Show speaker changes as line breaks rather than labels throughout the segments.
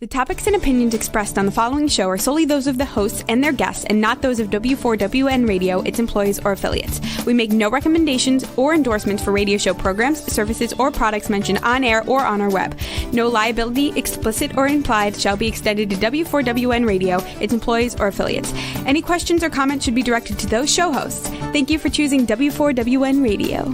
The topics and opinions expressed on the following show are solely those of the hosts and their guests and not those of W4WN Radio, its employees, or affiliates. We make no recommendations or endorsements for radio show programs, services, or products mentioned on air or on our web. No liability, explicit or implied, shall be extended to W4WN Radio, its employees, or affiliates. Any questions or comments should be directed to those show hosts. Thank you for choosing W4WN Radio.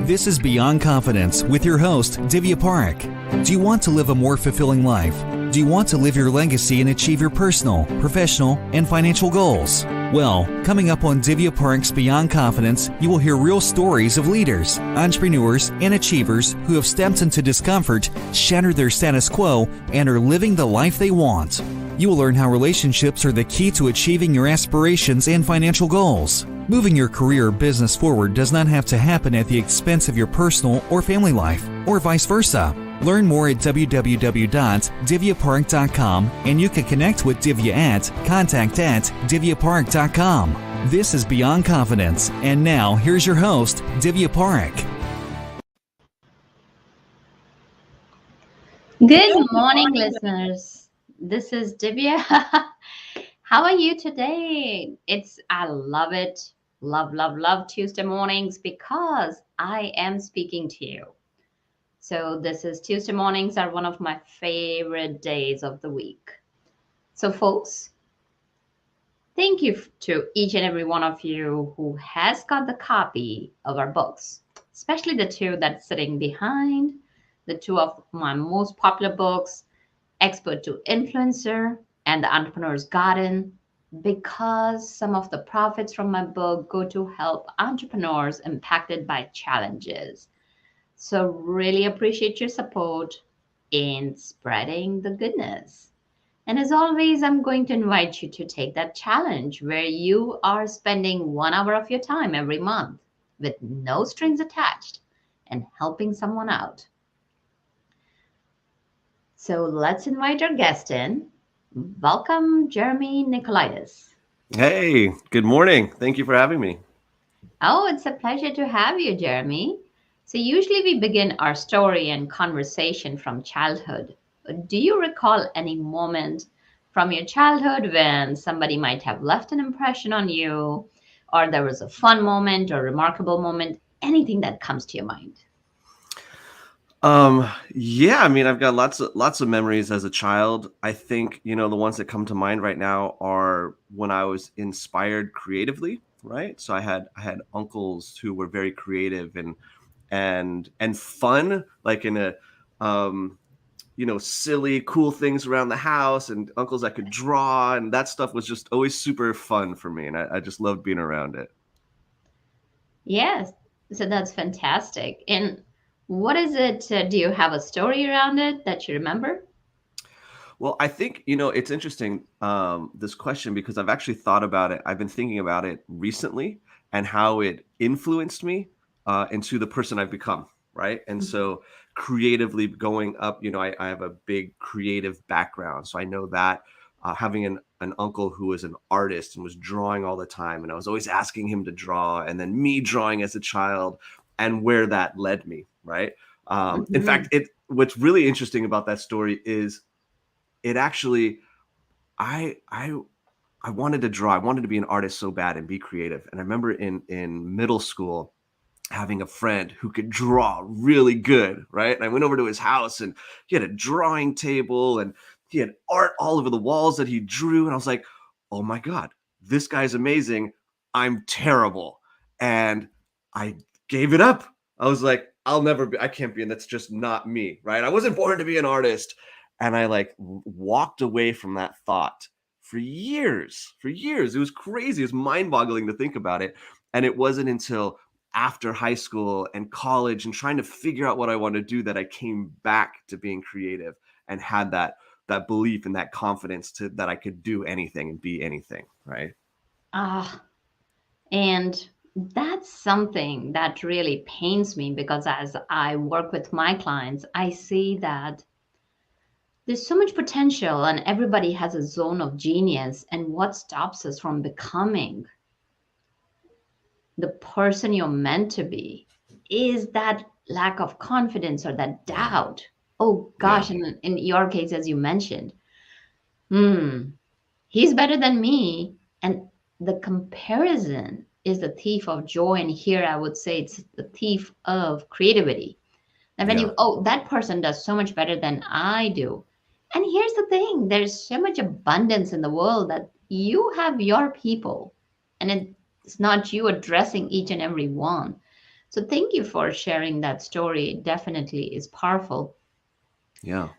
This is Beyond Confidence with your host, Divya Parekh. Do you want to live a more fulfilling life? Do you want to live your legacy and achieve your personal, professional, and financial goals? Well, coming up on Divya Parekh's Beyond Confidence, you will hear real stories of leaders, entrepreneurs, and achievers who have stepped into discomfort, shattered their status quo, and are living the life they want. You will learn how relationships are the key to achieving your aspirations and financial goals. Moving your career or business forward does not have to happen at the expense of your personal or family life, or vice versa. Learn more at www.divyaparekh.com, and you can connect with Divya at contact@divyaparekh.com. This is Beyond Confidence, and now here's your host, Divya Parekh.
Good morning, listeners. This is Divya. How are you today? I love it. Love Tuesday mornings because I am speaking to you. So Tuesday mornings are one of my favorite days of the week. So folks, thank you to each and every one of you who has got the copy of our books, especially the two that's sitting behind, the two of my most popular books, Expert to Influencer and The Entrepreneur's Garden, because some of the profits from my book go to help entrepreneurs impacted by challenges. So really appreciate your support in spreading the goodness. And as always, I'm going to invite you to take that challenge where you are spending 1 hour of your time every month with no strings attached and helping someone out. So let's invite our guest in. Welcome, Jeremy Nicolaides.
Hey, good morning. Thank you for having me.
Oh, it's a pleasure to have you, Jeremy. So usually we begin our story and conversation from childhood. Do you recall any moment from your childhood when somebody might have left an impression on you, or there was a fun moment or remarkable moment, anything that comes to your mind?
Yeah, I mean, I've got lots of memories as a child. I think, the ones that come to mind right now are when I was inspired creatively, right? So I had uncles who were very creative and fun, like in a silly, cool things around the house, and uncles that could draw, and that stuff was just always super fun for me, and I just loved being around it.
Yes, so that's fantastic. And what is it? Do you have a story around it that you remember?
Well, I think, it's interesting, this question, because I've actually thought about it. I've been thinking about it recently and how it influenced me into the person I've become, right? And so creatively going up, I have a big creative background. So I know that having an uncle who was an artist and was drawing all the time, and I was always asking him to draw, and then me drawing as a child, and where that led me, right? In fact, what's really interesting about that story is it actually, I wanted to draw. I wanted to be an artist so bad and be creative. And I remember in middle school having a friend who could draw really good, right? And I went over to his house, and he had a drawing table, and he had art all over the walls that he drew. And I was like, oh my God, this guy's amazing. I'm terrible. And I gave it up. I was like, I can't be, and that's just not me, right? I wasn't born to be an artist. And I walked away from that thought for years. It was crazy. It was mind-boggling to think about it. And it wasn't until after high school and college and trying to figure out what I wanted to do that I came back to being creative and had that belief and that confidence that I could do anything and be anything, right?
And that's something that really pains me, because as I work with my clients, I see that there's so much potential and everybody has a zone of genius. And what stops us from becoming the person you're meant to be is that lack of confidence or that doubt. Oh
Yeah.
gosh, and in your case, as you mentioned, hmm, he's better than me. And the comparison is the thief of joy. And here I would say it's the thief of creativity. And when
Yeah.
you, oh, that person does so much better than I do. And here's the thing, there's so much abundance in the world that you have your people, and it's not you addressing each and every one. So thank you for sharing that story. It definitely is powerful.
Yeah.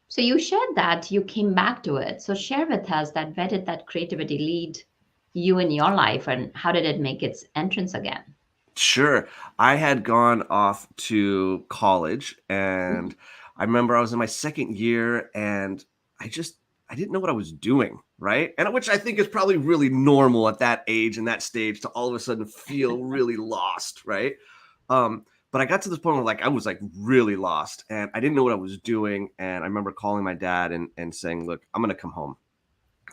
So you shared that you came back to it. So share with us that where did that creativity lead you in your life and how did it make its entrance again?
Sure. I had gone off to college and I remember I was in my second year and I just I didn't know what I was doing, right? And which I think is probably really normal at that age and that stage to all of a sudden feel really lost, right? But I got to this point where like I was like really lost and I didn't know what I was doing. And I remember calling my dad and saying, look, I'm gonna come home.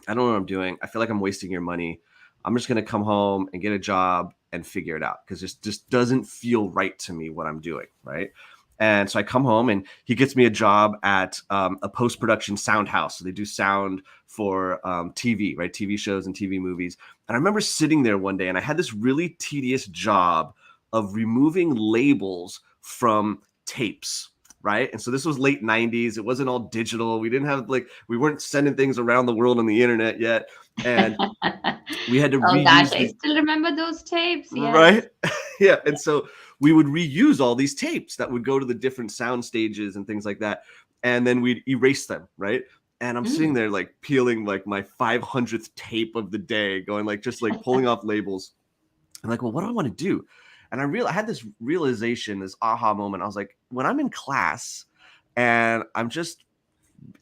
I don't know what I'm doing. I feel like I'm wasting your money. I'm just going to come home and get a job and figure it out because it just doesn't feel right to me what I'm doing. Right. And so I come home and he gets me a job at a post production sound house. So they do sound for TV, right? TV shows and TV movies. And I remember sitting there one day and I had this really tedious job of removing labels from tapes. Right. And so this was late 90s. It wasn't all digital. We didn't have like, we weren't sending things around the world on the internet yet. And we had to
Oh gosh,
reuse
I
these,
still remember those tapes. Yes.
right? Yeah. And so we would reuse all these tapes that would go to the different sound stages and things like that. And then we'd erase them. Right. And I'm sitting
Mm.
there like peeling like my 500th tape of the day, going like, just like pulling off labels. I'm like, well, what do I want to do? And I had this realization, this aha moment. I was like, when I'm in class and I'm just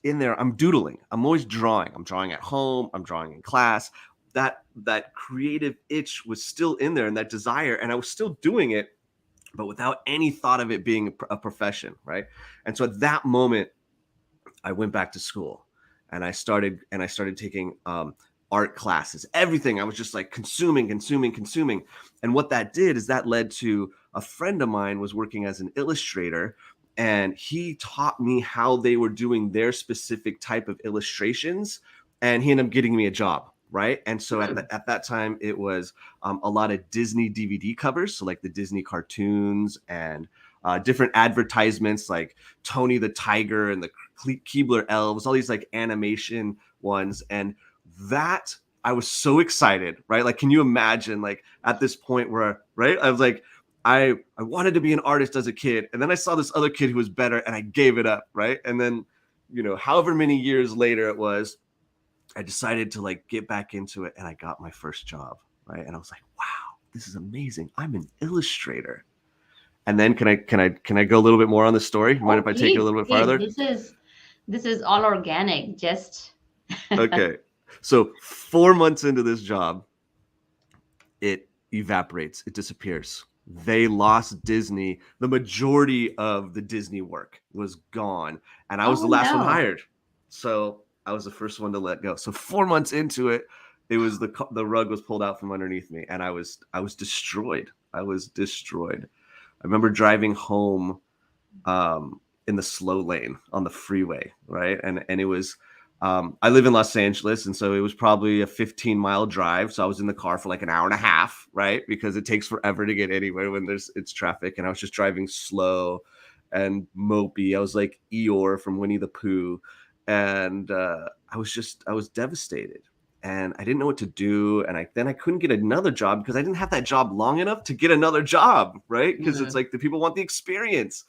in there, I'm doodling. I'm always drawing. I'm drawing at home. I'm drawing in class. That creative itch was still in there and that desire, and I was still doing it, but without any thought of it being a profession, right? And so at that moment, I went back to school and I started taking art classes, everything. I was just like consuming. And what that did is that led to a friend of mine was working as an illustrator and he taught me how they were doing their specific type of illustrations. And he ended up getting me a job. Right. And so at that time, it was a lot of Disney DVD covers. So like the Disney cartoons and different advertisements like Tony the Tiger and the Keebler Elves, all these like animation ones. And that I was so excited, right? Like, can you imagine like at this point where, right? I was like, I wanted to be an artist as a kid. And then I saw this other kid who was better and I gave it up, right? And then, however many years later it was, I decided to like get back into it and I got my first job, right? And I was like, wow, this is amazing. I'm an illustrator. And then can I go a little bit more on the story? You mind
Oh,
if I take it a
please,
little bit
please.
farther?
This is all organic. Just
Okay. So 4 months into this job, it evaporates, it disappears. They lost Disney. The majority of the Disney work was gone. And I was
oh
the last one
no.
hired. So I was the first one to let go. So 4 months into it, it was the rug was pulled out from underneath me and I was destroyed. I was destroyed. I remember driving home in the slow lane on the freeway, right? And it was I live in Los Angeles, and so it was probably a 15-mile drive. So I was in the car for like an hour and a half, right? Because it takes forever to get anywhere when it's traffic. And I was just driving slow and mopey. I was like Eeyore from Winnie the Pooh, and I was devastated. And I didn't know what to do. And then I couldn't get another job because I didn't have that job long enough to get another job, right? Because it's
Mhm.
like the people want the experience.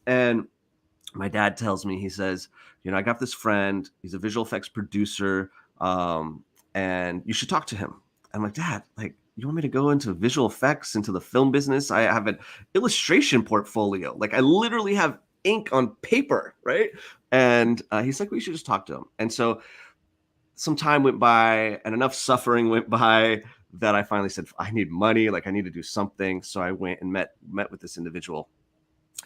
And my dad tells me, he says, I got this friend, he's a visual effects producer, and you should talk to him. I'm like, Dad, like, you want me to go into visual effects, into the film business? I have an illustration portfolio. Like, I literally have ink on paper, right? And he's like, well, you should just talk to him. And so some time went by and enough suffering went by that I finally said, I need money. Like, I need to do something. So I went and met with this individual.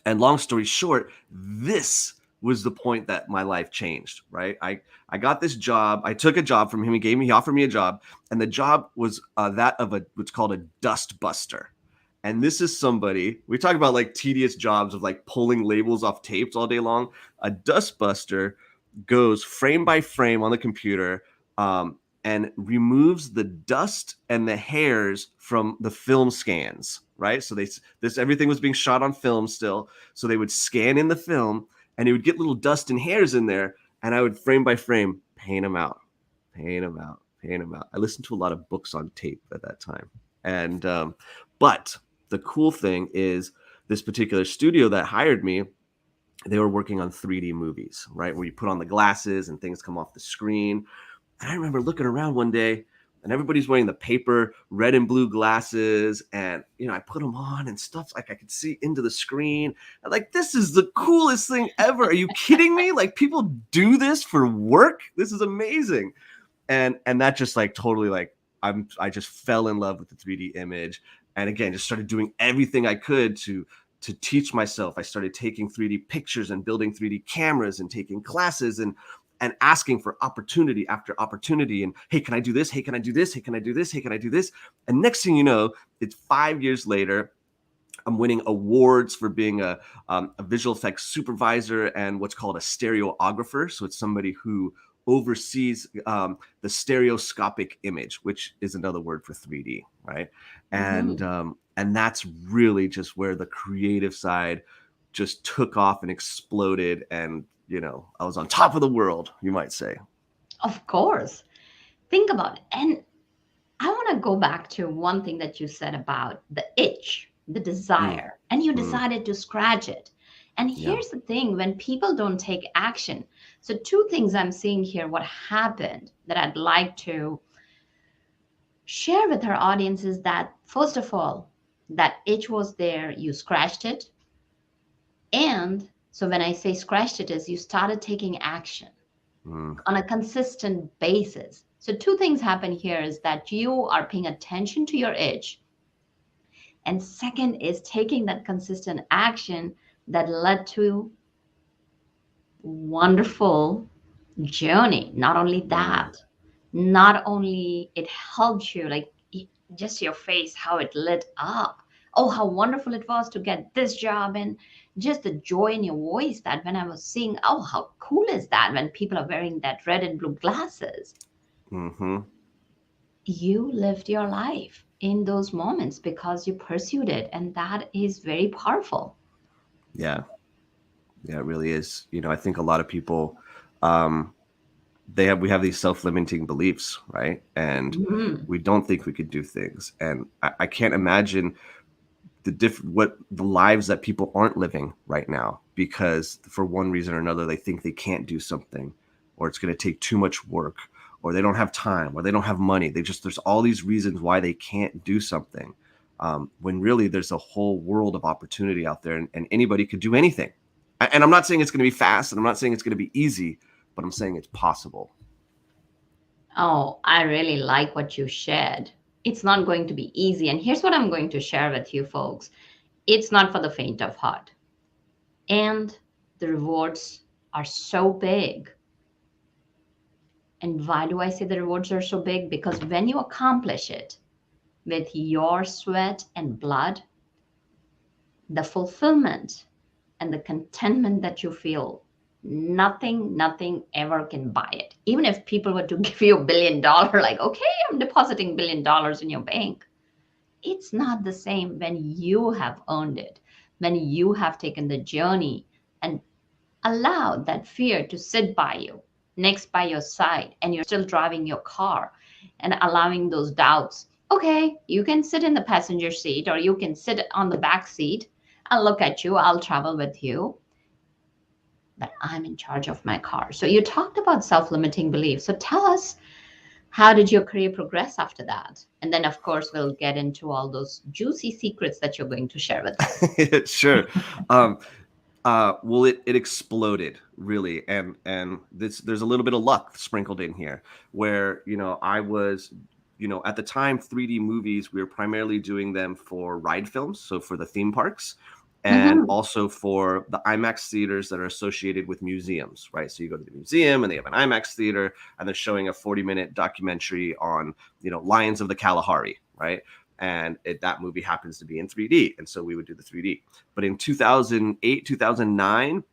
And long story short, this was the point that my life changed, right? I got this job. I took a job from him. He offered me a job. And the job was that of what's called a dust buster. And this is somebody, we talk about like tedious jobs of like pulling labels off tapes all day long. A dustbuster goes frame by frame on the computer, and removes the dust and the hairs from the film scans, right? So everything was being shot on film still. So they would scan in the film and it would get little dust and hairs in there. And I would frame by frame paint them out. I listened to a lot of books on tape at that time. And, but the cool thing is this particular studio that hired me, they were working on 3D movies, right? Where you put on the glasses and things come off the screen. And I remember looking around one day and everybody's wearing the paper red and blue glasses. And, I put them on and stuff like I could see into the screen. And like, this is the coolest thing ever. Are you kidding me? Like people do this for work. This is amazing. And that just like totally like, I just fell in love with the 3D image. And again, just started doing everything I could to teach myself. I started taking 3D pictures and building 3D cameras and taking classes and asking for opportunity after opportunity. And hey, can I do this? Hey, can I do this? Hey, can I do this? Hey, can I do this? And next thing you know, it's 5 years later. I'm winning awards for being a visual effects supervisor and what's called a stereographer. So it's somebody who oversees the stereoscopic image, which is another word for 3D, right? And that's really just where the creative side just took off and exploded. And, I was on top of the world, you might say.
Of course. Think about it. And I want to go back to one thing that you said about the itch, the desire, and you decided to scratch it. And here's the thing, when people don't take action. So 2 things I'm seeing here, what happened that I'd like to share with our audience is that, first of all, that itch was there, you scratched it. And so when I say scratched it is you started taking action on a consistent basis. So 2 things happen here is that you are paying attention to your itch. And second is taking that consistent action that led to wonderful journey. Not only that, not only it helped you, like just your face, how it lit up. Oh, how wonderful it was to get this job, and just the joy in your voice that when I was seeing, oh, how cool is that when people are wearing that red and blue glasses. You lived your life in those moments because you pursued it. And that is very powerful.
Yeah, it really is. I think a lot of people, we have these self-limiting beliefs, right? And we don't think we could do things. And I can't imagine what the lives that people aren't living right now, because for one reason or another, they think they can't do something, or it's going to take too much work, or they don't have time, or they don't have money. There's all these reasons why they can't do something. When really there's a whole world of opportunity out there, and anybody could do anything. And I'm not saying it's going to be fast, and I'm not saying it's going to be easy, but I'm saying it's possible.
Oh, I really like what you shared. It's not going to be easy. And here's what I'm going to share with you folks. It's not for the faint of heart. And the rewards are so big. And why do I say the rewards are so big? Because when you accomplish it with your sweat and blood, the fulfillment and the contentment that you feel, nothing ever can buy it. Even if people were to give you $1 billion, like, okay, I'm depositing $1 billion in your bank. It's not the same when you have earned it, when you have taken the journey and allowed that fear to sit by you, next by your side, and you're still driving your car and allowing those doubts. Okay, you can sit in the passenger seat or you can sit on the back seat. I'll look at you, I'll travel with you. But I'm in charge of my car. So you talked about self-limiting beliefs. So tell us, how did your career progress after that? And then, of course, we'll get into all those juicy secrets that you're going to share with us.
Sure. Well, it exploded really. And there's a little bit of luck sprinkled in here where, I was, at the time, 3D movies, we were primarily doing them for ride films. So for the theme parks. And also for the IMAX theaters that are associated with museums, right? So you go to the museum and they have an IMAX theater and they're showing a 40-minute documentary on, Lions of the Kalahari, right? and that movie happens to be in 3D, and so we would do the 3D. But in 2008, 2009,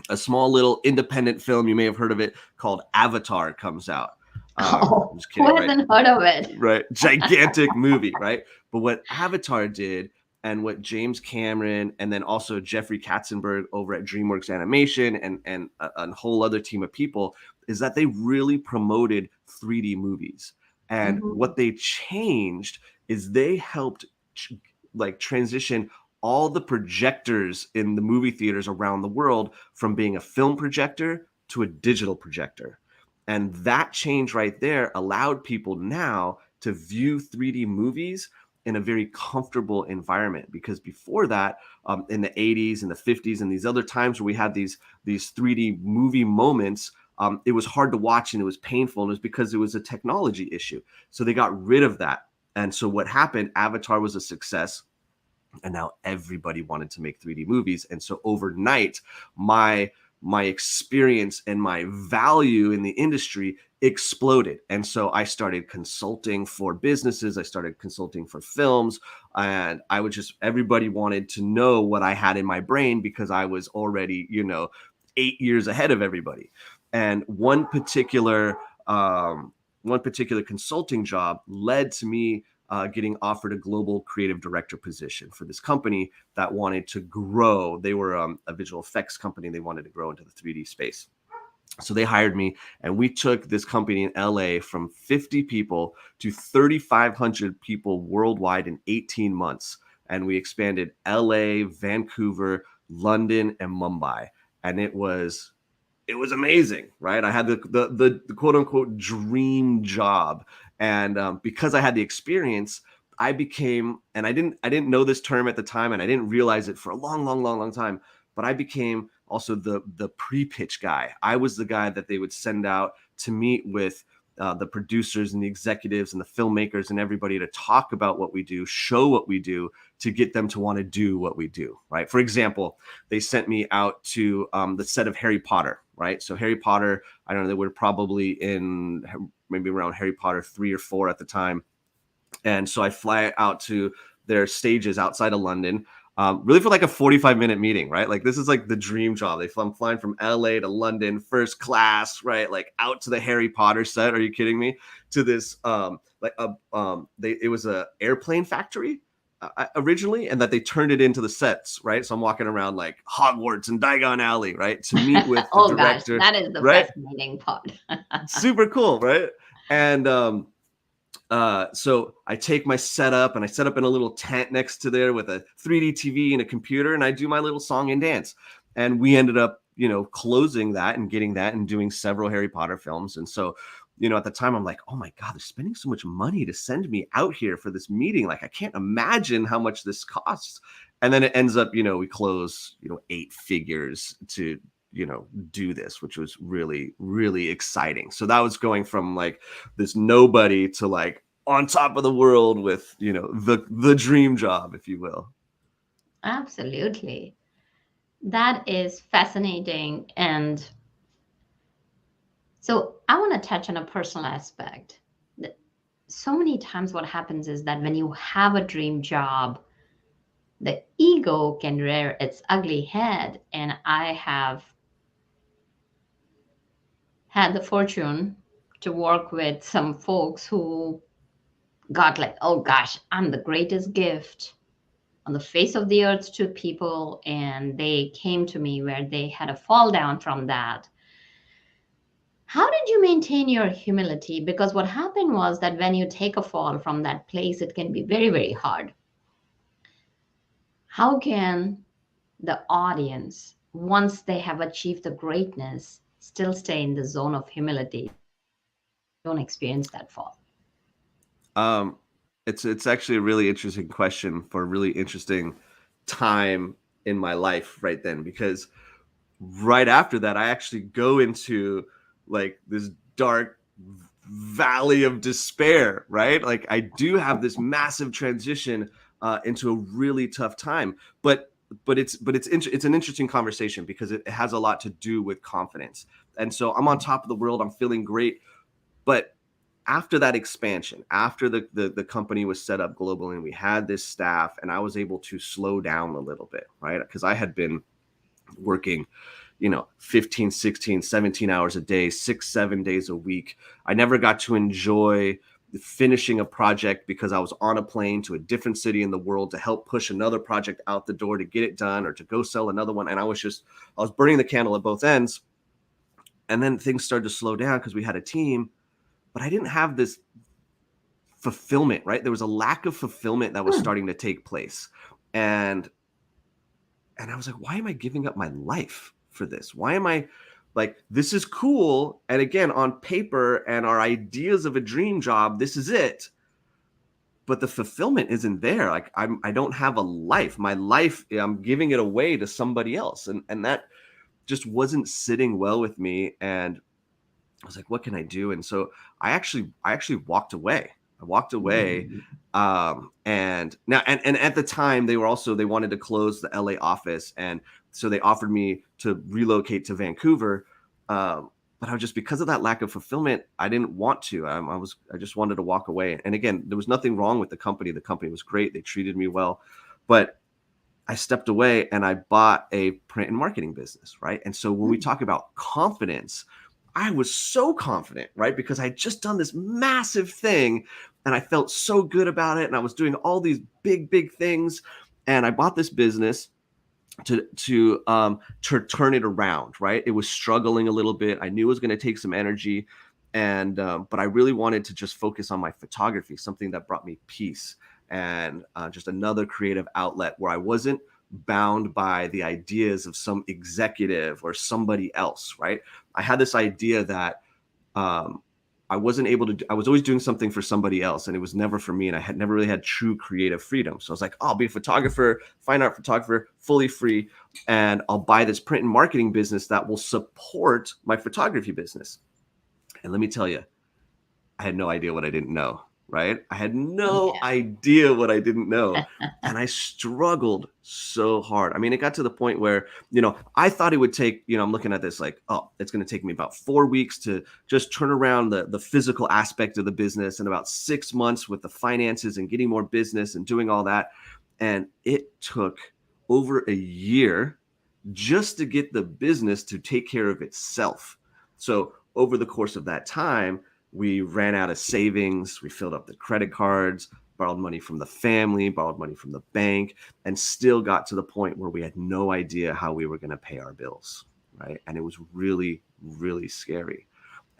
a small little independent film, you may have heard of it, called Avatar comes out. I'm just kidding,
who hasn't heard of it?
Right, gigantic movie, right? But what Avatar did, and what James Cameron and then also Jeffrey Katzenberg over at DreamWorks Animation and a whole other team of people, is that they really promoted 3D movies. And what they changed is they helped transition all the projectors in the movie theaters around the world from being a film projector to a digital projector. And that change right there allowed people now to view 3D movies in a very comfortable environment, because before that, in the 80s and the 50s and these other times where we had these 3D movie moments, it was hard to watch and it was painful, and it was because it was a technology issue. So they got rid of that. And so what happened, Avatar was a success, and now everybody wanted to make 3D movies. And so overnight, my experience and my value in the industry exploded. And so I started consulting for businesses. I started consulting for films, and everybody wanted to know what I had in my brain, because I was already, 8 years ahead of everybody. And one particular consulting job led to me getting offered a global creative director position for this company that wanted to grow. They were a visual effects company. They wanted to grow into the 3D space. So they hired me, and we took this company in LA from 50 people to 3,500 people worldwide in 18 months. And we expanded LA, Vancouver, London, and Mumbai. And it was amazing, right? I had the quote unquote dream job. And because I had the experience, I became, and I didn't know this term at the time, and I didn't realize it for a long time, but I became also the pre-pitch guy. I was the guy that they would send out to meet with the producers and the executives and the filmmakers and everybody to talk about what we do, show what we do, to get them to want to do what we do, right? For example, they sent me out to the set of Harry Potter, right? So Harry Potter, I don't know, they were probably in maybe around Harry Potter 3 or 4 at the time. And so I fly out to their stages outside of London, really for like a 45-minute meeting, right? Like this is like the dream job. I'm flying from LA to London, first class, right? Like out to the Harry Potter set. Are you kidding me? To this, it was a airplane factory originally, and that they turned it into the sets, right? So I'm walking around like Hogwarts and Diagon Alley, right? To meet with the director.
Gosh, that is the fascinating part.
Super cool, right? And so I take my setup, and I set up in a little tent next to there with a 3D TV and a computer, and I do my little song and dance. And we ended up, closing that and getting that and doing several Harry Potter films. And so, at the time I'm like, oh my God, they're spending so much money to send me out here for this meeting. Like, I can't imagine how much this costs. And then it ends up, we close, 8 figures to, do this, which was really, really exciting. So that was going from like this nobody to like on top of the world with, the dream job, if you will.
Absolutely. That is fascinating. And so I want to touch on a personal aspect. So many times what happens is that when you have a dream job, the ego can rear its ugly head. And I have had the fortune to work with some folks who got like, oh gosh, I'm the greatest gift on the face of the earth to people. And they came to me where they had a fall down from that. How did you maintain your humility? Because what happened was that when you take a fall from that place, it can be very, very hard. How can the audience, once they have achieved the greatness, still stay in the zone of humility? Don't experience that fall.
It's actually a really interesting question for a really interesting time in my life right then, because right after that, I actually go into like this dark valley of despair, right? Like I do have this massive transition into a really tough time, but it's an interesting conversation because it has a lot to do with confidence. And so I'm on top of the world, I'm feeling great, but after that expansion, after the company was set up globally and we had this staff, and I was able to slow down a little bit, right? Because I had been working 15, 16, 17 hours a day, 6, 7 days a week. I never got to enjoy finishing a project because I was on a plane to a different city in the world to help push another project out the door to get it done or to go sell another one. And I was burning the candle at both ends. And then things started to slow down because we had a team, but I didn't have this fulfillment, right? There was a lack of fulfillment that was starting to take place. And I was like, why am I giving up my life for this? Why am I like, this is cool. And again, on paper and our ideas of a dream job, this is it. But the fulfillment isn't there. Like I don't have a life. My life, I'm giving it away to somebody else. And that just wasn't sitting well with me. And I was like, what can I do? And so I actually walked away. I walked away. And at the time they wanted to close the LA office. And so they offered me to relocate to Vancouver. But I was just, because of that lack of fulfillment, I didn't want to. I just wanted to walk away. And again, there was nothing wrong with the company. The company was great. They treated me well, but I stepped away and I bought a print and marketing business. Right. And so when we talk about confidence, I was so confident, right? Because I had just done this massive thing and I felt so good about it. And I was doing all these big, big things. And I bought this business to turn it around, right? It was struggling a little bit. I knew it was going to take some energy. And, but I really wanted to just focus on my photography, something that brought me peace and just another creative outlet where I wasn't bound by the ideas of some executive or somebody else, right? I had this idea that I wasn't able to I was always doing something for somebody else and it was never for me. And I had never really had true creative freedom. So I was like, I'll be a photographer, fine art photographer, fully free. And I'll buy this print and marketing business that will support my photography business. And let me tell you, I had no idea what I didn't know. Right? I had no idea what I didn't know. And I struggled so hard. I mean, it got to the point where, I thought it would take, I'm looking at this like, oh, it's going to take me about 4 weeks to just turn around the physical aspect of the business and about 6 months with the finances and getting more business and doing all that. And it took over a year just to get the business to take care of itself. So over the course of that time, we ran out of savings. We filled up the credit cards, borrowed money from the family, borrowed money from the bank, and still got to the point where we had no idea how we were going to pay our bills, right? And it was really, really scary.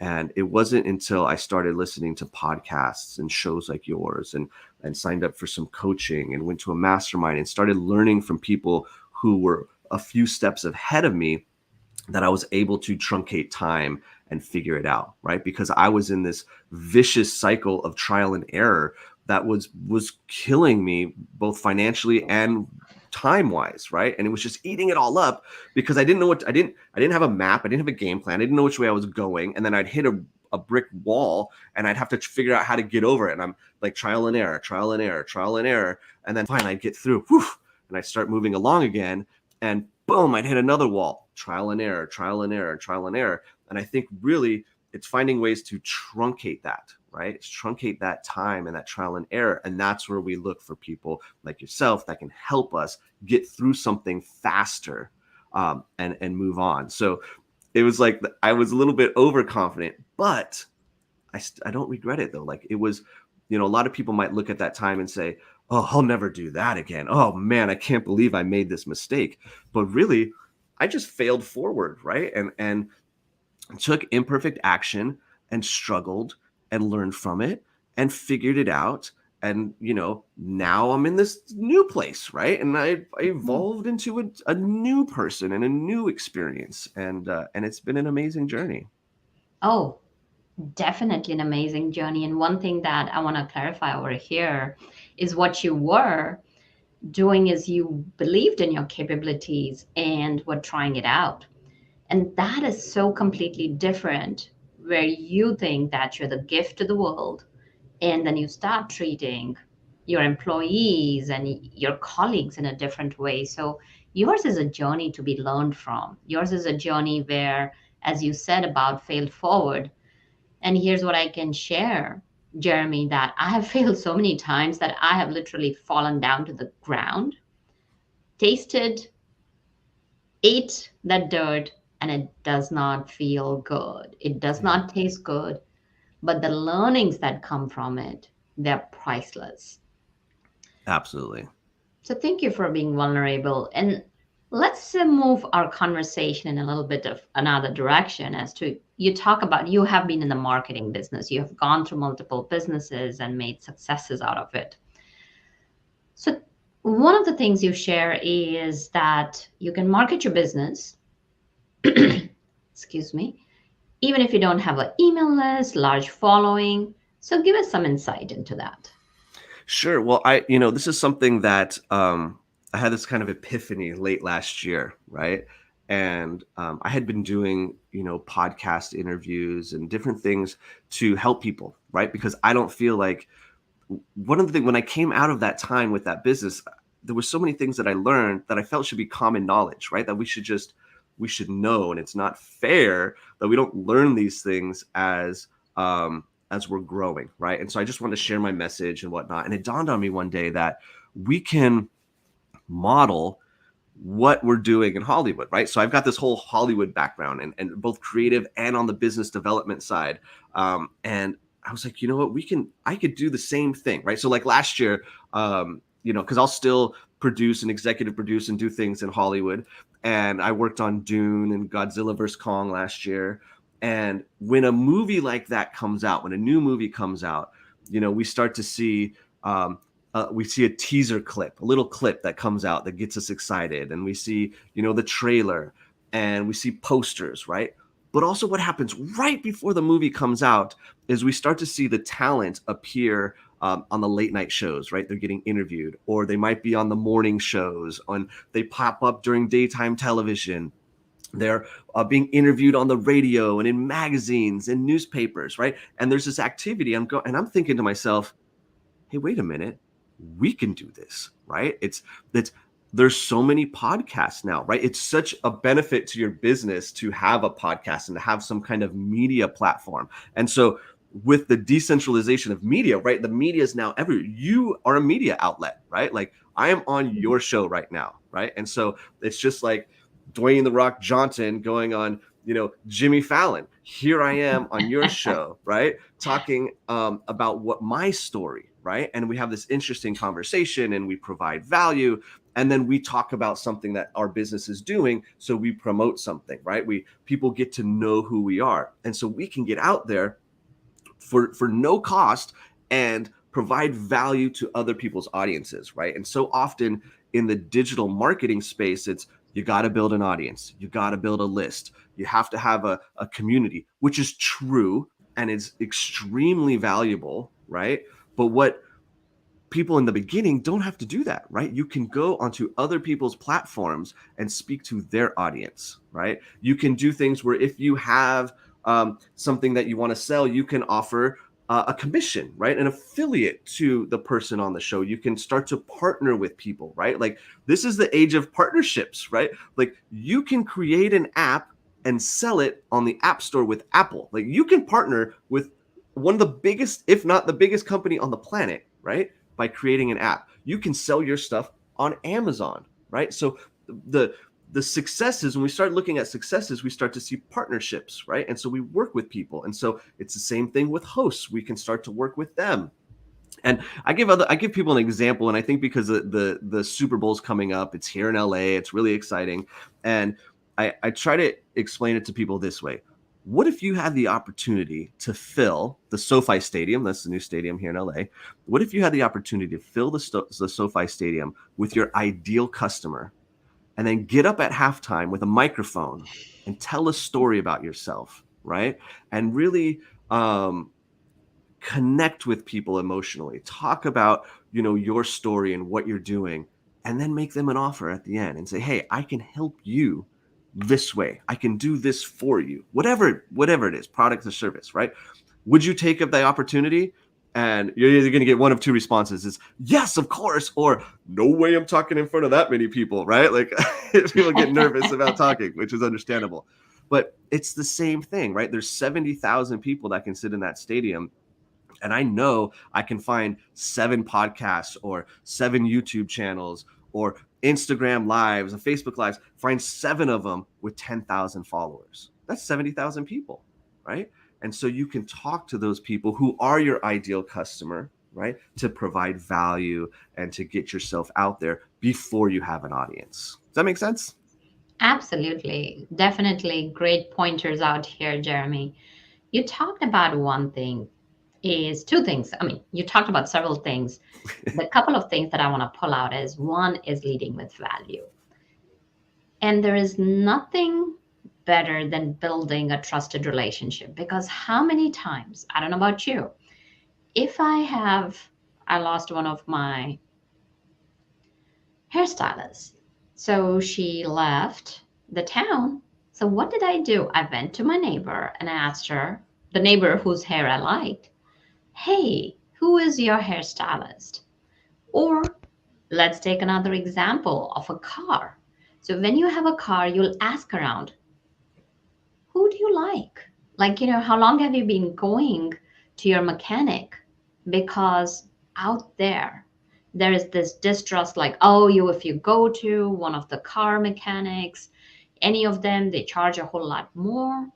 And it wasn't until I started listening to podcasts and shows like yours and signed up for some coaching and went to a mastermind and started learning from people who were a few steps ahead of me that I was able to truncate time and figure it out, right? Because I was in this vicious cycle of trial and error that was killing me both financially and time-wise, right? And it was just eating it all up because I didn't know I didn't have a map, I didn't have a game plan, I didn't know which way I was going, and then I'd hit a brick wall and I'd have to figure out how to get over it. And I'm like trial and error, and then fine, I'd get through, and I'd start moving along again, and boom, I'd hit another wall, trial and error. And I think really it's finding ways to truncate that, right? It's truncate that time and that trial and error. And that's where we look for people like yourself that can help us get through something faster and move on. So it was like I was a little bit overconfident, but I don't regret it though. Like it was, a lot of people might look at that time and say, oh, I'll never do that again. Oh man, I can't believe I made this mistake. But really, I just failed forward, right? And took imperfect action and struggled and learned from it and figured it out. And, now I'm in this new place, right? And I evolved into a new person and a new experience. And it's been an amazing journey.
Oh, definitely an amazing journey. And one thing that I want to clarify over here is what you were doing is you believed in your capabilities and were trying it out. And that is so completely different where you think that you're the gift to the world. And then you start treating your employees and your colleagues in a different way. So yours is a journey to be learned from. Yours is a journey where, as you said about failed forward, And here's what I can share, Jeremy, that I have failed so many times that I have literally fallen down to the ground, tasted, ate that dirt, and it does not feel good. It does not taste good, but the learnings that come from it, they're priceless.
Absolutely.
So thank you for being vulnerable. And let's move our conversation in a little bit of another direction as to you talk about you have been in the marketing business. You have gone through multiple businesses and made successes out of it. So one of the things you share is that you can market your business, excuse me, even if you don't have an email list, large following. So give us some insight into that.
Sure. Well, this is something that I had this kind of epiphany late last year, right? And I had been doing, podcast interviews and different things to help people, right? Because I don't feel like one of the things when I came out of that time with that business, there were so many things that I learned that I felt should be common knowledge, right? That we should know, and it's not fair that we don't learn these things as we're growing, right? And so I just wanted to share my message and whatnot. And it dawned on me one day that we can model what we're doing in Hollywood, right? So I've got this whole Hollywood background and both creative and on the business development side. And I was like, you know what, I could do the same thing, right? So like last year, because I'll still produce and executive produce and do things in Hollywood. And I worked on Dune and Godzilla vs. Kong last year. And when a movie like that comes out, when a new movie comes out, we start to see, we see a teaser clip, a little clip that comes out that gets us excited. And we see, the trailer, and we see posters, right? But also what happens right before the movie comes out is we start to see the talent appear on the late night shows, right? They're getting interviewed, or they might be on the morning shows, they pop up during daytime television. They're being interviewed on the radio and in magazines and newspapers, right? And there's this activity. I'm thinking to myself, hey, wait a minute, we can do this, right? There's so many podcasts now, right? It's such a benefit to your business to have a podcast and to have some kind of media platform. And so with the decentralization of media, right? The media is now everywhere. You are a media outlet, right? Like I am on your show right now, right? And so it's just like Dwayne "The Rock" Johnson going on, Jimmy Fallon. Here I am on your show, right? Talking about what my story, right? And we have this interesting conversation and we provide value. And then we talk about something that our business is doing. So we promote something, right? People get to know who we are. And so we can get out there for no cost and provide value to other people's audiences, right? And so often in the digital marketing space, it's you got to build an audience. You got to build a list. You have to have a community, which is true and is extremely valuable, right? But what people in the beginning don't have to do that, right? You can go onto other people's platforms and speak to their audience, right? You can do things where if you have something that you want to sell, you can offer a commission, right? An affiliate to the person on the show. You can start to partner with people, right? Like this is the age of partnerships, right? Like you can create an app and sell it on the App Store with Apple. Like you can partner with one of the biggest, if not the biggest company on the planet, right? By creating an app. You can sell your stuff on Amazon, right? So the successes, when we start looking at successes, we start to see partnerships, right? And so we work with people. And so it's the same thing with hosts. We can start to work with them. And I give people an example, and I think because the Super Bowl's coming up, it's here in LA, it's really exciting. And I try to explain it to people this way. What if you had the opportunity to fill the SoFi Stadium? That's the new stadium here in LA. What if you had the opportunity to fill the SoFi Stadium with your ideal customer and then get up at halftime with a microphone and tell a story about yourself, right? And really connect with people emotionally. Talk about, your story and what you're doing, and then make them an offer at the end and say, hey, I can help you this way. I can do this for you. Whatever it is, product or service, right? Would you take up the opportunity? And you're either going to get one of two responses: is yes, of course, or no way I'm talking in front of that many people, right? Like people get nervous about talking, which is understandable. But it's the same thing, right? There's 70,000 people that can sit in that stadium. And I know I can find 7 podcasts or 7 YouTube channels or Instagram lives and Facebook lives, find 7 of them with 10,000 followers. That's 70,000 people, right? And so you can talk to those people who are your ideal customer, right? To provide value and to get yourself out there before you have an audience. Does that make sense?
Absolutely. Definitely great pointers out here, Jeremy. You talked about one thing is two things. I mean, you talked about several things. The couple of things that I want to pull out is one is leading with value. And there is nothing better than building a trusted relationship because how many times, I don't know about you, if I lost one of my hairstylists. So she left the town. So what did I do? I went to my neighbor and I asked her, the neighbor whose hair I liked, hey, who is your hairstylist? Or let's take another example of a car. So when you have a car, you'll ask around, who do you like? Like, how long have you been going to your mechanic? Because out there is this distrust like, oh, if you go to one of the car mechanics, any of them, they charge a whole lot more.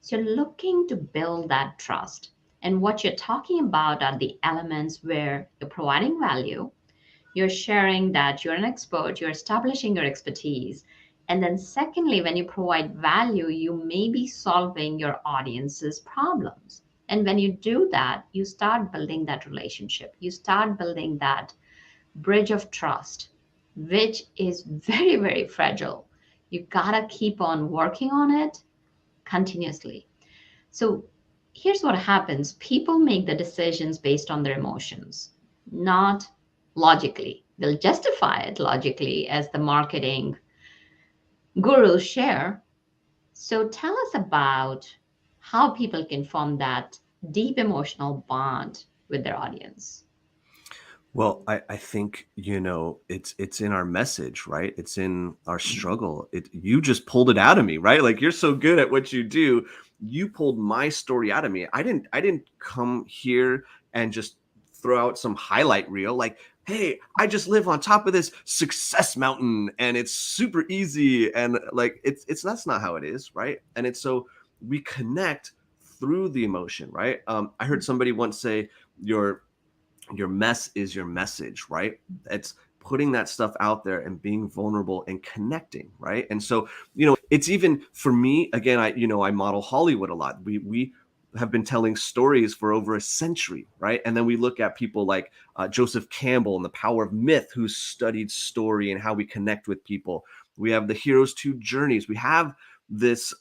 So you're looking to build that trust. And what you're talking about are the elements where you're providing value, you're sharing that you're an expert, you're establishing your expertise. And then, secondly, when you provide value, you may be solving your audience's problems. And when you do that, you start building that relationship, you start building that bridge of trust, which is very, very fragile. You gotta keep on working on it continuously. So here's what happens: people make the decisions based on their emotions, not logically. They'll justify it logically as the marketing gurus share. So tell us about how people can form that deep emotional bond with their audience.
Well, I think, it's in our message, right? It's in our struggle. You just pulled it out of me, right? Like, you're so good at what you do. You pulled my story out of me. I didn't come here and just throw out some highlight reel like, hey, I just live on top of this success mountain and it's super easy. And like, it's that's not how it is, right? And it's so we connect through the emotion, right? I heard somebody once say, your mess is your message, right? It's putting that stuff out there and being vulnerable and connecting, right? And so, it's even for me, again, I model Hollywood a lot. We have been telling stories for over a century, right? And then we look at people like Joseph Campbell and the Power of Myth, who studied story and how we connect with people. We have the Hero's Two Journeys. This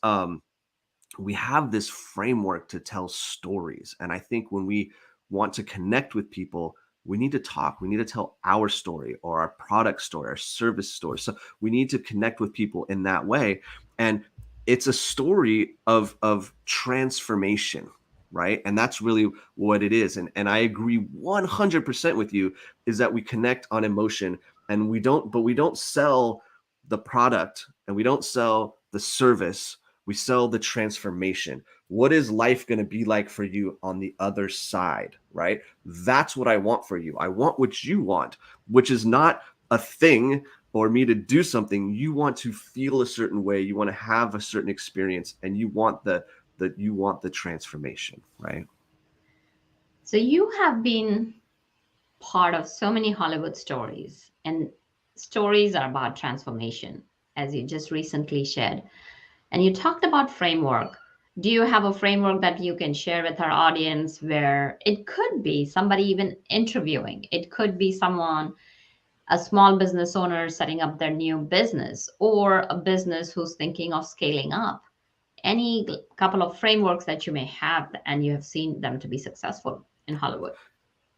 we have this framework to tell stories. And I think when we want to connect with people, we need to talk. We need to tell our story or our product story, our service story. So we need to connect with people in that way. And it's a story of transformation, right? And that's really what it is. And I agree 100% with you, is that we connect on emotion, and we don't sell the product and we don't sell the service. We sell the transformation. What is life going to be like for you on the other side, right? That's what I want for you. I want what you want, which is not a thing or me to do something. You want to feel a certain way. You want to have a certain experience, and you want the transformation, right?
So you have been part of so many Hollywood stories, and stories are about transformation, as you just recently shared. And you talked about framework. Do you have a framework that you can share with our audience where it could be somebody even interviewing? It could be someone, a small business owner setting up their new business, or a business who's thinking of scaling up. Any couple of frameworks that you may have and you have seen them to be successful in Hollywood?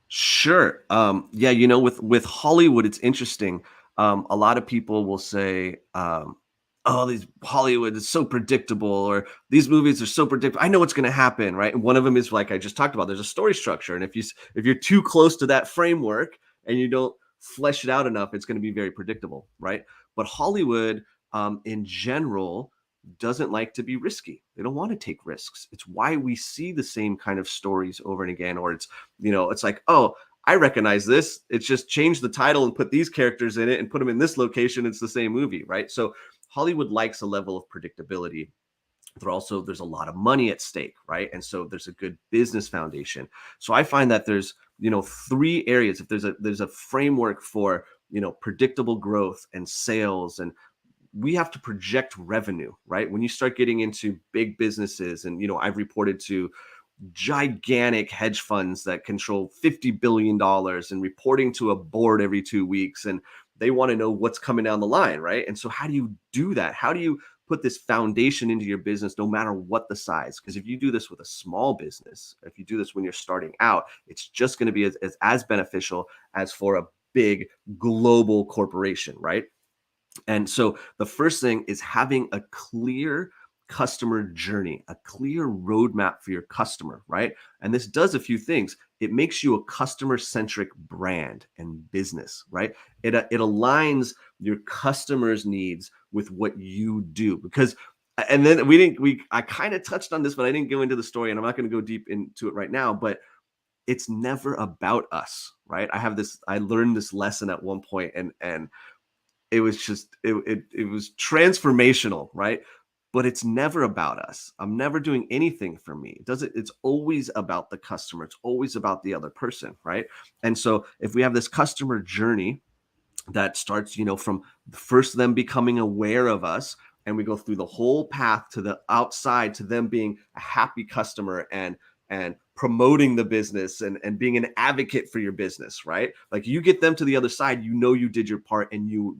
Sure. Yeah, with Hollywood, it's interesting. A lot of people will say, "Oh, these Hollywood is so predictable," or "These movies are so predictable. I know what's going to happen," right? And one of them is like I just talked about. There's a story structure, and if you're too close to that framework and you don't flesh it out enough, it's going to be very predictable, right? But Hollywood, in general, doesn't like to be risky. They don't want to take risks. It's why we see the same kind of stories over and again, or it's like, oh, I recognize this. It's just change the title and put these characters in it and put them in this location. It's the same movie, right? So Hollywood likes a level of predictability. There's a lot of money at stake, right? And so there's a good business foundation. So I find that there's, 3 areas. If there's a framework for, predictable growth and sales, and we have to project revenue, right? When you start getting into big businesses, and, I've reported to gigantic hedge funds that control $50 billion and reporting to a board every 2 weeks, and they want to know what's coming down the line, right? And so how do you do that? How do you put this foundation into your business no matter what the size? Because if you do this with a small business, if you do this when you're starting out, it's just going to be as beneficial as for a big global corporation, right? And so the first thing is having a clear customer journey, a clear roadmap for your customer, right? And this does a few things. It makes you a customer-centric brand and business, right? It aligns your customers' needs with what you do. Because, and then I kind of touched on this, but I didn't go into the story, and I'm not going to go deep into it right now, but it's never about us, right? I learned this lesson at one point, and it was just, it was transformational, right? But it's never about us. I'm never doing anything for me. It's always about the customer. It's always about the other person, right? And so if we have this customer journey that starts, from first them becoming aware of us, and we go through the whole path to the outside, to them being a happy customer and promoting the business and being an advocate for your business, right? Like, you get them to the other side, you did your part, and you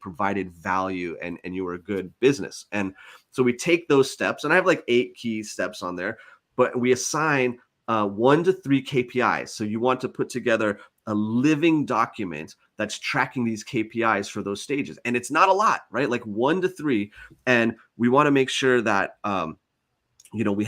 provided value, and you were a good business. And so we take those steps, and I have like 8 key steps on there, but we assign 1 to 3 KPIs. So you want to put together a living document that's tracking these KPIs for those stages. And it's not a lot, right? Like 1 to 3. And we want to make sure that, we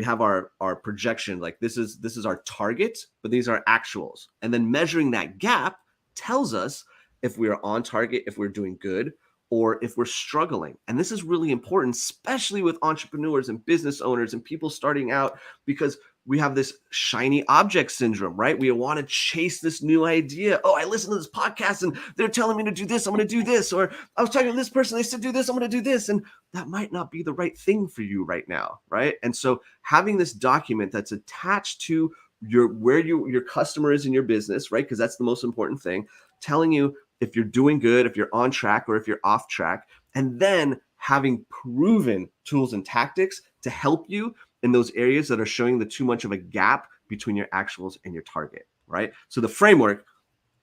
have our projection, like this is our target, but these are actuals. And then measuring that gap tells us if we are on target, if we're doing good, or if we're struggling. And this is really important, especially with entrepreneurs and business owners and people starting out, because we have this shiny object syndrome, right? We want to chase this new idea. Oh, I listened to this podcast and they're telling me to do this, I'm going to do this. Or I was talking to this person, they said do this, I'm going to do this. And that might not be the right thing for you right now, right? And so having this document that's attached to where your customer is in your business, right? Because that's the most important thing, telling you if you're doing good, if you're on track, or if you're off track, and then having proven tools and tactics to help you in those areas that are showing the too much of a gap between your actuals and your target, right? So the framework: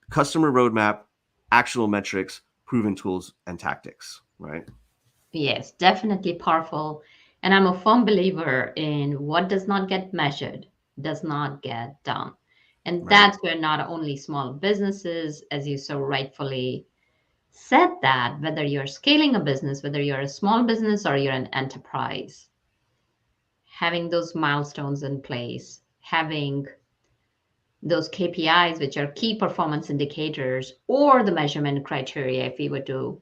customer roadmap, actual metrics, proven tools and tactics, right?
Yes, definitely powerful. And I'm a firm believer in what does not get measured does not get done. And
Right.
that's where not only small businesses, as you so rightfully said, that whether you're scaling a business, whether you're a small business or you're an enterprise, having those milestones in place, having those KPIs, which are key performance indicators, or the measurement criteria, if we were to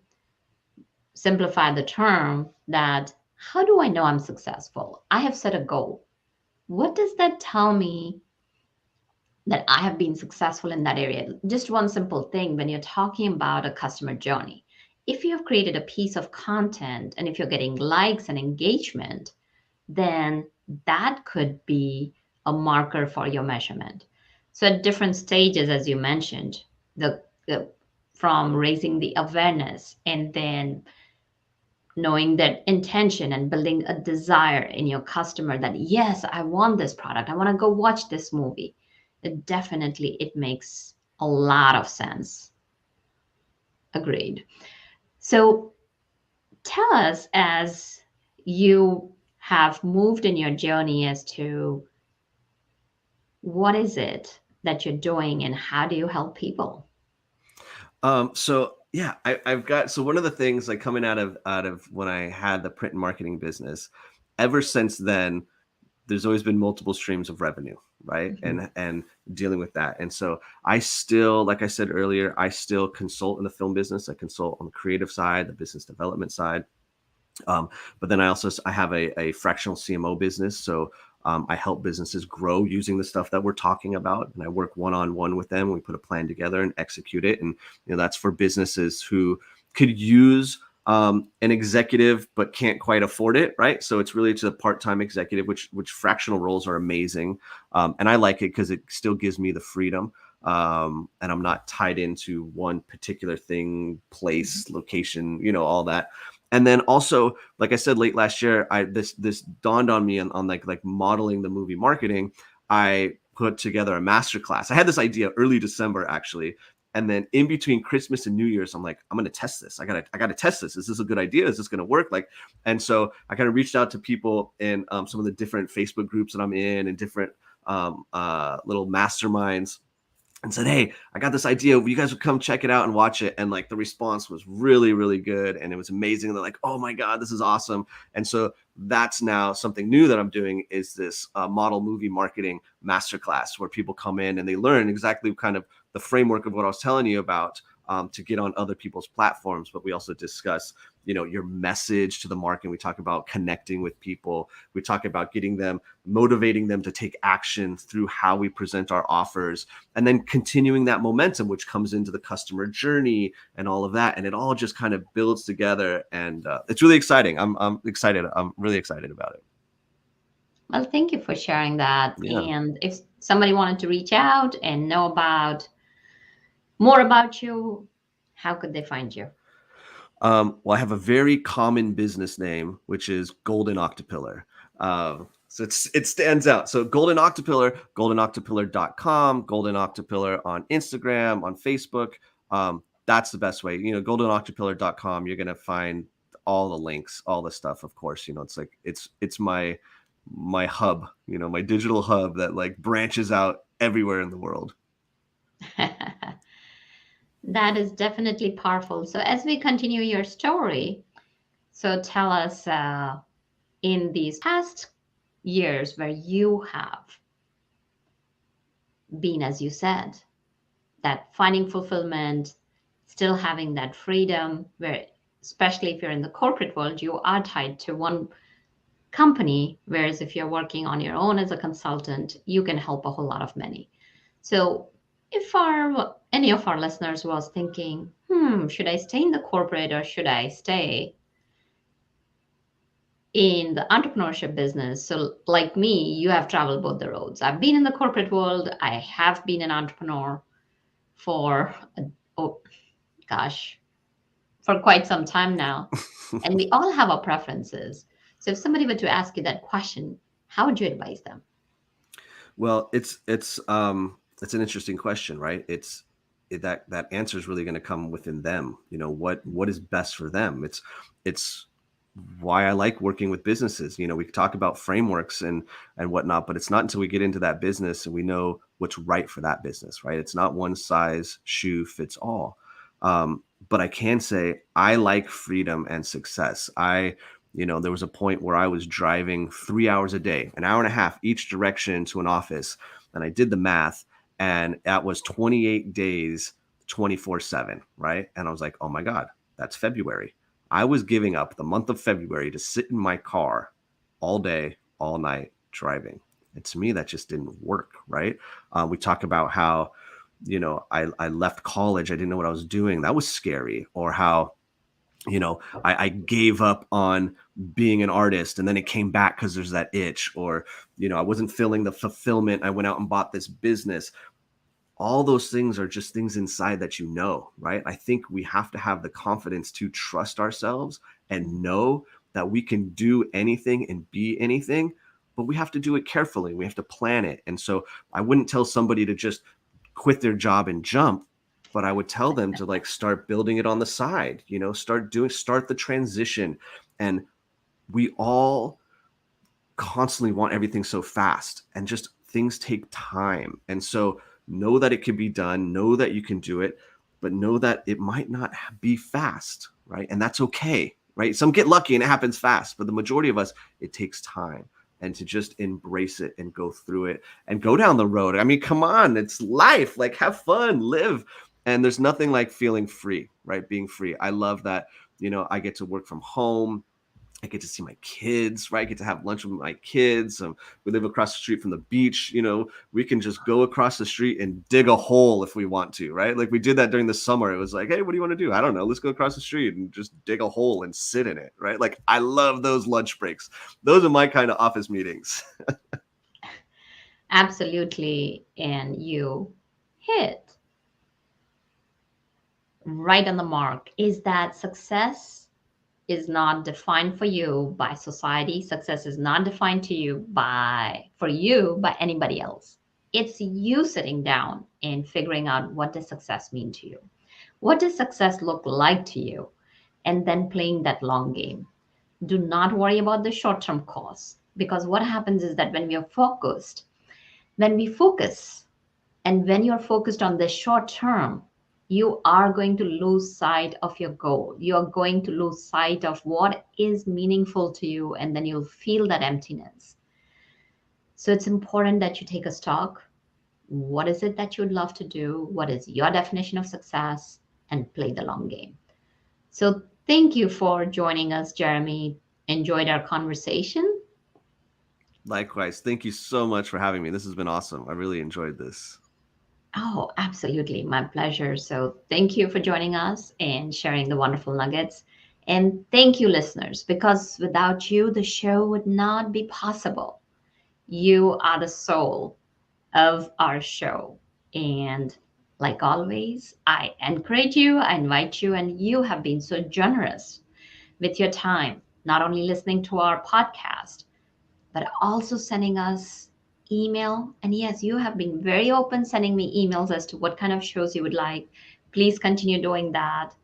simplify the term, that how do I know I'm successful? I have set a goal. What does that tell me that I have been successful in that area? Just one simple thing: when you're talking about a customer journey, if you have created a piece of content and if you're getting likes and engagement, then that could be a marker for your measurement. So at different stages, as you mentioned, from raising the awareness, and then knowing that intention and building a desire in your customer that, yes, I want this product, I want to go watch this movie, it makes a lot of sense. Agreed. So tell us, as you have moved in your journey, as to what is it that you're doing and how do you help people?
So yeah, I've got, so one of the things, like, coming out of when I had the print and marketing business, ever since then, there's always been multiple streams of revenue, right?
Mhm.
And dealing with that. And so I still, like I said earlier, I still consult in the film business. I consult on the creative side, the business development side. But then I have a fractional CMO business. So I help businesses grow using the stuff that we're talking about. And I work one-on-one with them. We put a plan together and execute it. And that's for businesses who could use an executive but can't quite afford it, right? So it's really to the part-time executive, which fractional roles are amazing. And I like it because it still gives me the freedom. And I'm not tied into one particular thing, place, location, all that. And then also, like I said, late last year, this dawned on me on like modeling the movie marketing. I put together a masterclass. I had this idea early December, actually. And then in between Christmas and New Year's, I'm like, I'm going to test this. I gotta test this. Is this a good idea? Is this going to work? And so I kind of reached out to people in some of the different Facebook groups that I'm in and different little masterminds, and said, hey, I got this idea. You guys would come check it out and watch it. And like the response was really, really good. And it was amazing. And they're like, oh my God, this is awesome. And so that's now something new that I'm doing, is this model movie marketing masterclass, where people come in and they learn exactly kind of the framework of what I was telling you about, to get on other people's platforms. But we also discuss, your message to the market. We talk about connecting with people. We talk about motivating them to take action through how we present our offers, and then continuing that momentum, which comes into the customer journey and all of that. And it all just kind of builds together. And it's really exciting. I'm excited. I'm really excited about it.
Well, thank you for sharing that.
Yeah.
And if somebody wanted to reach out and know more about you, how could they find you?
Well, I have a very common business name, which is Golden Octopillar. So it stands out. So Golden Octopillar, goldenoctopillar.com, Golden Octopillar on Instagram, on Facebook. That's the best way. Goldenoctopillar.com, you're going to find all the links, all the stuff, of course. It's like, it's my hub, my digital hub that like branches out everywhere in the world.
That is definitely powerful. So as we continue your story, so tell us, in these past years where you have been, as you said, that finding fulfillment, still having that freedom, where especially if you're in the corporate world, you are tied to one company, whereas if you're working on your own as a consultant, you can help a whole lot of many. So if any of our listeners was thinking, should I stay in the corporate or should I stay in the entrepreneurship business? So like me, you have traveled both the roads. I've been in the corporate world. I have been an entrepreneur for quite some time now. And we all have our preferences. So if somebody were to ask you that question, how would you advise them?
Well, it's an interesting question, right? That answer is really going to come within them. What is best for them. It's why I like working with businesses. We talk about frameworks and whatnot, but it's not until we get into that business and we know what's right for that business, right? It's not one size shoe fits all. But I can say I like freedom and success. There was a point where I was driving 3 hours a day, an hour and a half each direction to an office. And I did the math, and that was 28 days, 24/7, right? And I was like, oh my God, that's February. I was giving up the month of February to sit in my car all day, all night driving. And to me, that just didn't work, right? We talk about how, I left college. I didn't know what I was doing. That was scary. Or how, I gave up on being an artist and then it came back because there's that itch. Or, I wasn't feeling the fulfillment. I went out and bought this business. All those things are just things inside that right? I think we have to have the confidence to trust ourselves and know that we can do anything and be anything, but we have to do it carefully. We have to plan it. And so I wouldn't tell somebody to just quit their job and jump, but I would tell them to like start building it on the side, start the transition. And we all constantly want everything so fast, and just things take time. And so know that it can be done, know that you can do it, but know that it might not be fast, right? And that's okay, right? Some get lucky and it happens fast, but the majority of us, it takes time. And to just embrace it and go through it and go down the road. I mean, come on, it's life. Like, have fun, live. And there's nothing like feeling free, right? Being free. I love that, I get to work from home. I get to see my kids, right? I get to have lunch with my kids. We live across the street from the beach. We can just go across the street and dig a hole if we want to, right? Like we did that during the summer. It was like, hey, what do you want to do? I don't know. Let's go across the street and just dig a hole and sit in it, right? Like I love those lunch breaks. Those are my kind of office meetings.
Absolutely. And you hit right on the mark, is that success is not defined for you by society. Success is not defined for you by anybody else. It's you sitting down and figuring out, what does success mean to you? What does success look like to you? And then playing that long game. Do not worry about the short-term costs, because what happens is that when we focus, and when you're focused on the short term, you are going to lose sight of your goal. You're going to lose sight of what is meaningful to you, and then you'll feel that emptiness. So it's important that you take a stock. What is it that you'd love to do? What is your definition of success? And play the long game. So thank you for joining us, Jeremy. Enjoyed our conversation.
Likewise. Thank you so much for having me. This has been awesome. I really enjoyed this.
Oh, absolutely. My pleasure. So thank you for joining us and sharing the wonderful nuggets. And thank you, listeners, because without you, the show would not be possible. You are the soul of our show. And like always, I encourage you, I invite you, and you have been so generous with your time, not only listening to our podcast, but also sending us email. And yes, you have been very open, sending me emails as to what kind of shows you would like. Please continue doing that.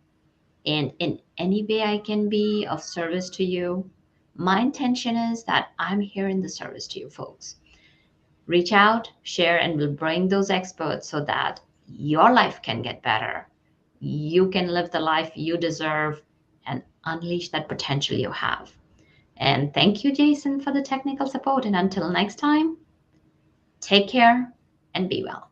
And in any way I can be of service to you, my intention is that I'm here in the service to you folks. Reach out, share, and we'll bring those experts so that your life can get better. You can live the life you deserve and unleash that potential you have. And thank you, Jason, for the technical support. And until next time, take care and be well.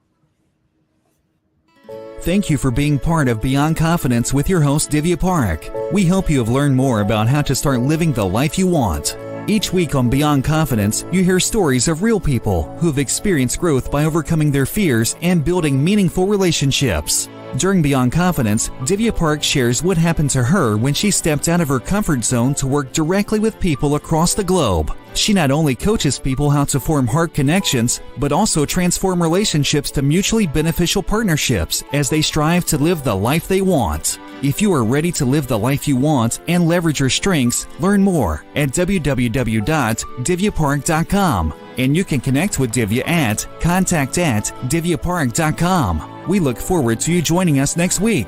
Thank you for being part of Beyond Confidence with your host, Divya Parekh. We hope you have learned more about how to start living the life you want. Each week on Beyond Confidence, you hear stories of real people who have experienced growth by overcoming their fears and building meaningful relationships. During Beyond Confidence, Divya Parekh shares what happened to her when she stepped out of her comfort zone to work directly with people across the globe. She not only coaches people how to form heart connections, but also transform relationships to mutually beneficial partnerships as they strive to live the life they want. If you are ready to live the life you want and leverage your strengths, learn more at www.divyaparekh.com. And you can connect with Divya at contact@divyaparekh.com. We look forward to you joining us next week.